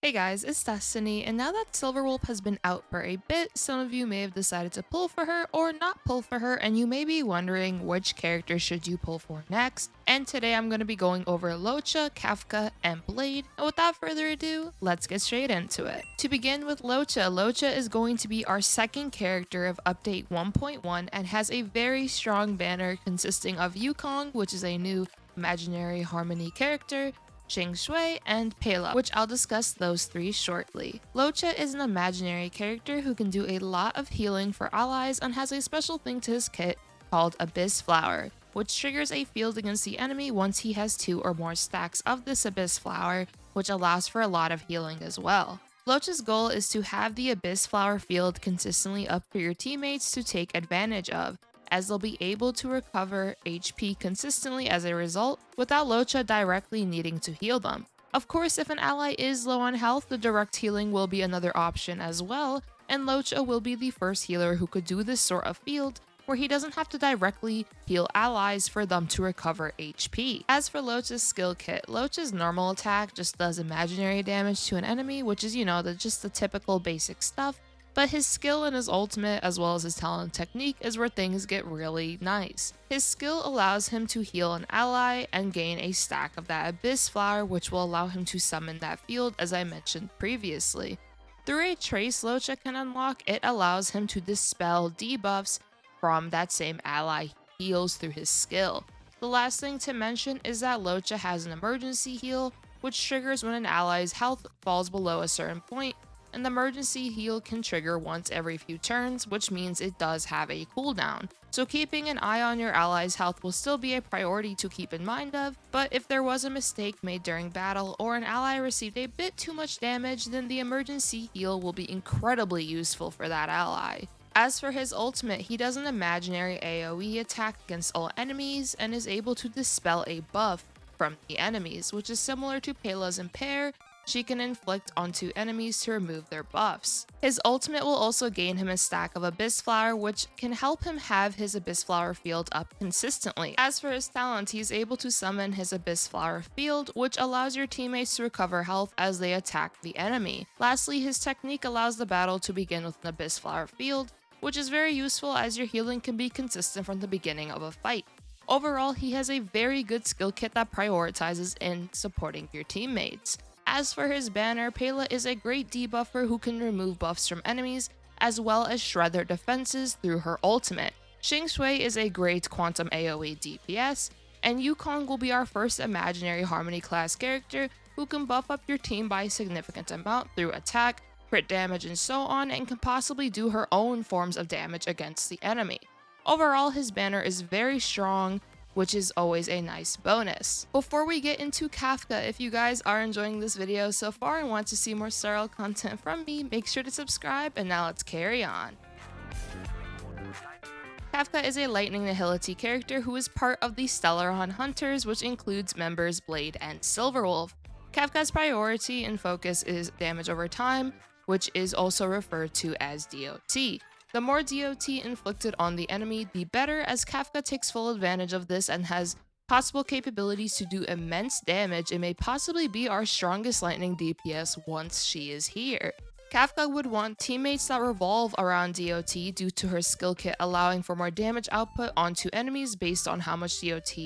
Hey guys, it's Destiny, and now that Silverwolf has been out for a bit, some of you may have decided to pull for her or not pull for her, and you may be wondering which character should you pull for next. And today I'm going to be going over Luocha, Kafka, and Blade. And without further ado, let's get straight into it. To begin with Luocha, Luocha is going to be our second character of update 1.1 and has a very strong banner consisting of Yukong, which is a new imaginary harmony character, Xing Shui, and Pela, which I'll discuss those three shortly. Luocha is an imaginary character who can do a lot of healing for allies and has a special thing to his kit called Abyss Flower, which triggers a field against the enemy once he has 2 or more stacks of this Abyss Flower, which allows for a lot of healing as well. Luocha's goal is to have the Abyss Flower field consistently up for your teammates to take advantage of, as they'll be able to recover HP consistently as a result, without Luocha directly needing to heal them. Of course, if an ally is low on health, the direct healing will be another option as well, and Luocha will be the first healer who could do this sort of field, where he doesn't have to directly heal allies for them to recover HP. As for Luocha's skill kit, Luocha's normal attack just does imaginary damage to an enemy, which is, just the typical basic stuff, but his skill and his ultimate, as well as his talent technique, is where things get really nice. His skill allows him to heal an ally and gain a stack of that Abyss Flower, which will allow him to summon that field, as I mentioned previously. Through a trace Luocha can unlock, it allows him to dispel debuffs from that same ally he heals through his skill. The last thing to mention is that Luocha has an emergency heal, which triggers when an ally's health falls below a certain point, and the emergency heal can trigger once every few turns, which means it does have a cooldown. So keeping an eye on your ally's health will still be a priority to keep in mind of, but if there was a mistake made during battle or an ally received a bit too much damage, then the emergency heal will be incredibly useful for that ally. As for his ultimate, he does an imaginary AoE attack against all enemies and is able to dispel a buff from the enemies, which is similar to Pela's Impair. She can inflict onto enemies to remove their buffs. His ultimate will also gain him a stack of Abyss Flower, which can help him have his Abyss Flower field up consistently. As for his talent, he's able to summon his Abyss Flower field, which allows your teammates to recover health as they attack the enemy. Lastly, his technique allows the battle to begin with an Abyss Flower field, which is very useful as your healing can be consistent from the beginning of a fight. Overall, he has a very good skill kit that prioritizes in supporting your teammates. As for his banner, Pela is a great debuffer who can remove buffs from enemies, as well as shred their defenses through her ultimate. Xing Shui is a great quantum AoE DPS, and Yukong will be our first imaginary Harmony class character who can buff up your team by a significant amount through attack, crit damage, and so on, and can possibly do her own forms of damage against the enemy. Overall, his banner is very strong, which is always a nice bonus. Before we get into Kafka, if you guys are enjoying this video so far and want to see more style content from me, make sure to subscribe, and now let's carry on. Kafka is a Lightning Nihility character who is part of the Stellaron Hunters, which includes members Blade and Silverwolf. Kafka's priority and focus is damage over time, which is also referred to as DOT. The more DOT inflicted on the enemy, the better, as Kafka takes full advantage of this and has possible capabilities to do immense damage and may possibly be our strongest lightning DPS once she is here. Kafka would want teammates that revolve around DOT due to her skill kit allowing for more damage output onto enemies based on how much DOT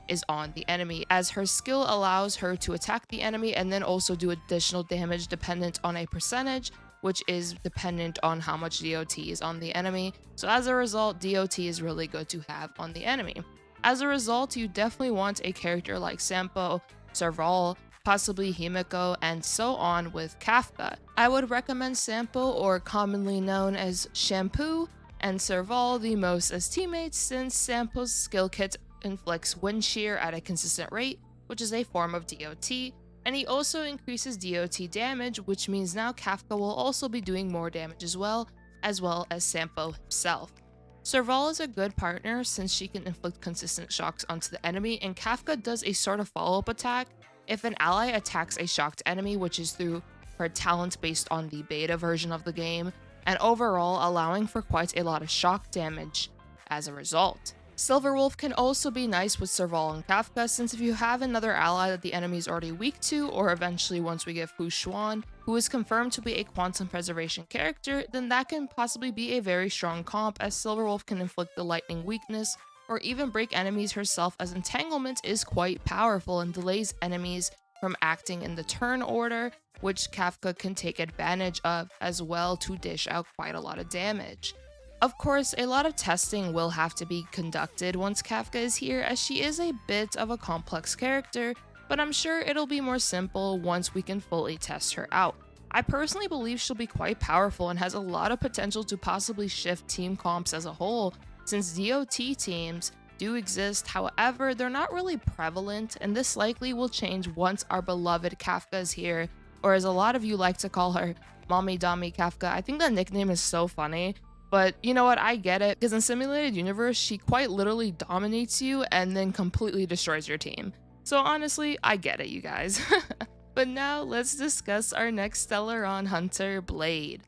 is on the enemy, as her skill allows her to attack the enemy and then also do additional damage dependent on a percentage, which is dependent on how much DOT is on the enemy. So as a result, DOT is really good to have on the enemy. As a result, you definitely want a character like Sampo, Serval, possibly Himiko, and so on with Kafka. I would recommend Sampo, or commonly known as Shampoo, and Serval the most as teammates, since Sampo's skill kit inflicts wind shear at a consistent rate, which is a form of DOT, and he also increases DOT damage, which means now Kafka will also be doing more damage as well as Sampo himself. Serval is a good partner since she can inflict consistent shocks onto the enemy, and Kafka does a sort of follow-up attack if an ally attacks a shocked enemy, which is through her talent based on the beta version of the game, and overall allowing for quite a lot of shock damage as a result. Silverwolf can also be nice with Serval and Kafka, since if you have another ally that the enemy is already weak to, or eventually once we get Fu Xuan, who is confirmed to be a quantum preservation character, then that can possibly be a very strong comp, as Silverwolf can inflict the lightning weakness or even break enemies herself, as entanglement is quite powerful and delays enemies from acting in the turn order, which Kafka can take advantage of as well to dish out quite a lot of damage. Of course, a lot of testing will have to be conducted once Kafka is here, as she is a bit of a complex character, but I'm sure it'll be more simple once we can fully test her out. I personally believe she'll be quite powerful and has a lot of potential to possibly shift team comps as a whole, since DOT teams do exist. However, they're not really prevalent, and this likely will change once our beloved Kafka is here, or as a lot of you like to call her, Mommy Dommy Kafka. I think that nickname is so funny. But you know what, I get it, because in Simulated Universe, she quite literally dominates you and then completely destroys your team. So honestly, I get it, you guys. But now, let's discuss our next Stellaron hunter, Blade.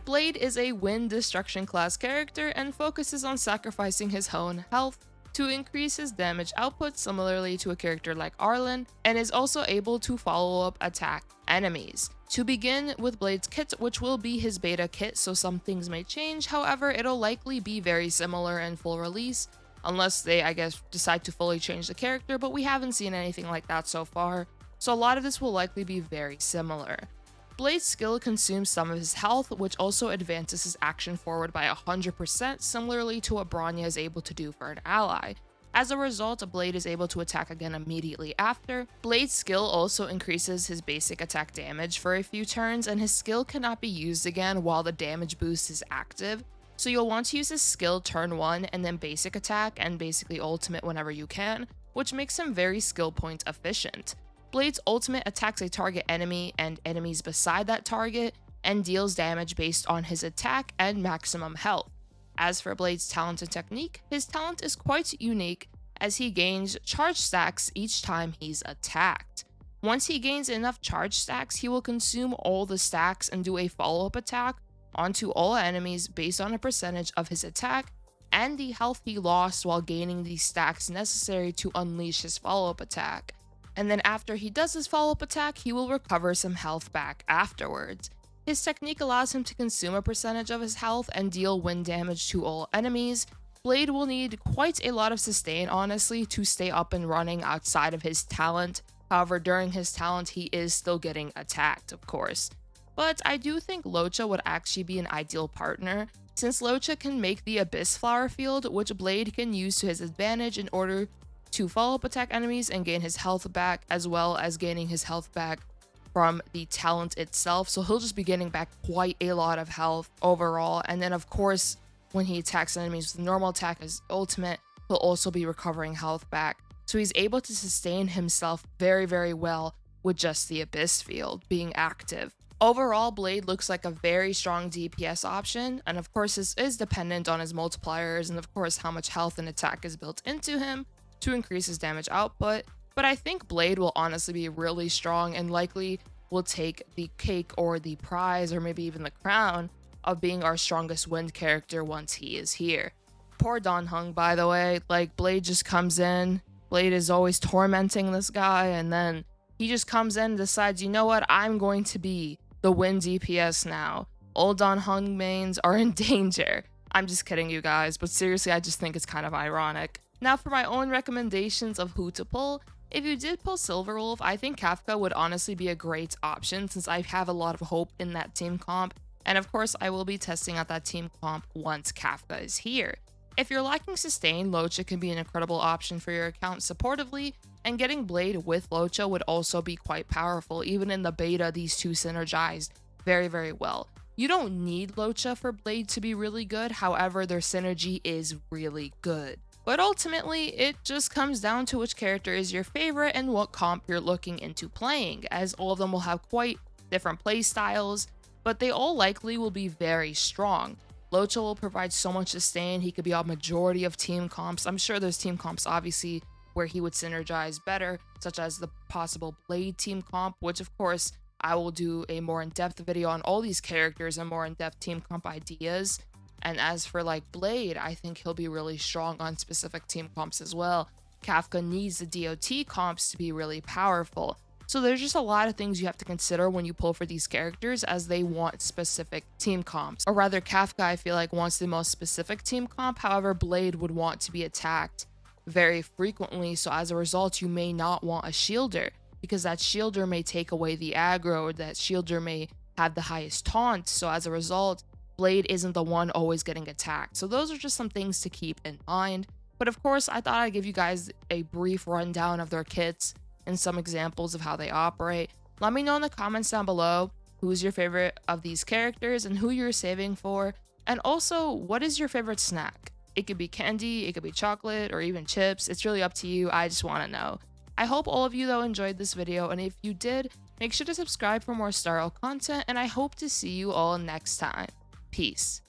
Blade is a wind destruction class character and focuses on sacrificing his own health to increase his damage output, similarly to a character like Arlen, and is also able to follow up attack enemies. To begin with Blade's kit, which will be his beta kit, so some things may change. However, it'll likely be very similar in full release, unless they, I guess, decide to fully change the character, but we haven't seen anything like that so far, so a lot of this will likely be very similar. Blade's skill consumes some of his health, which also advances his action forward by 100%, similarly to what Bronya is able to do for an ally. As a result, Blade is able to attack again immediately after. Blade's skill also increases his basic attack damage for a few turns, and his skill cannot be used again while the damage boost is active. So you'll want to use his skill turn 1 and then basic attack and basically ultimate whenever you can, which makes him very skill point efficient. Blade's ultimate attacks a target enemy and enemies beside that target and deals damage based on his attack and maximum health. As for Blade's talent and technique, his talent is quite unique, as he gains charge stacks each time he's attacked. Once he gains enough charge stacks, he will consume all the stacks and do a follow-up attack onto all enemies based on a percentage of his attack and the health he lost while gaining the stacks necessary to unleash his follow-up attack. And then after he does his follow-up attack, he will recover some health back afterwards. His technique allows him to consume a percentage of his health and deal wind damage to all enemies. Blade will need quite a lot of sustain, honestly, to stay up and running outside of his talent. However, during his talent, he is still getting attacked, of course. But I do think Luocha would actually be an ideal partner, since Luocha can make the Abyss Flower Field, which Blade can use to his advantage in order to follow up attack enemies and gain his health back, as well as gaining his health back from the talent itself. So he'll just be getting back quite a lot of health overall. And then of course, when he attacks enemies with normal attack as ultimate, he'll also be recovering health back. So he's able to sustain himself very, very well with just the Abyss Field being active. Overall, Blade looks like a very strong DPS option, and of course this is dependent on his multipliers and of course how much health and attack is built into him to increase his damage output. But I think Blade will honestly be really strong and likely will take the cake or the prize or maybe even the crown of being our strongest wind character once he is here. Poor Dan Heng, by the way, like Blade just comes in, Blade is always tormenting this guy, and then he just comes in and decides, you know what, I'm going to be the wind DPS now. Old Dan Heng mains are in danger. I'm just kidding, you guys, but seriously, I just think it's kind of ironic. Now for my own recommendations of who to pull. If you did pull Silverwolf, I think Kafka would honestly be a great option, since I have a lot of hope in that team comp, and of course I will be testing out that team comp once Kafka is here. If you're lacking sustain, Luocha can be an incredible option for your account supportively, and getting Blade with Luocha would also be quite powerful. Even in the beta, these two synergized very, very well. You don't need Luocha for Blade to be really good, however their synergy is really good. But ultimately, it just comes down to which character is your favorite and what comp you're looking into playing, as all of them will have quite different play styles, but they all likely will be very strong. Luocha will provide so much sustain, he could be a majority of team comps. I'm sure there's team comps obviously where he would synergize better, such as the possible Blade team comp, which of course I will do a more in-depth video on all these characters and more in-depth team comp ideas. And as for like Blade, I think he'll be really strong on specific team comps as well. Kafka needs the DOT comps to be really powerful. So there's just a lot of things you have to consider when you pull for these characters, as they want specific team comps. Or rather, Kafka, I feel like, wants the most specific team comp. However, Blade would want to be attacked very frequently, so as a result, you may not want a shielder, because that shielder may take away the aggro, or that shielder may have the highest taunt. So as a result, Blade isn't the one always getting attacked. So those are just some things to keep in mind. But of course, I thought I'd give you guys a brief rundown of their kits and some examples of how they operate. Let me know in the comments down below who's your favorite of these characters and who you're saving for. And also, what is your favorite snack? It could be candy, it could be chocolate, or even chips. It's really up to you. I just want to know. I hope all of you though enjoyed this video, and if you did, make sure to subscribe for more Star Rail content, and I hope to see you all next time. Peace.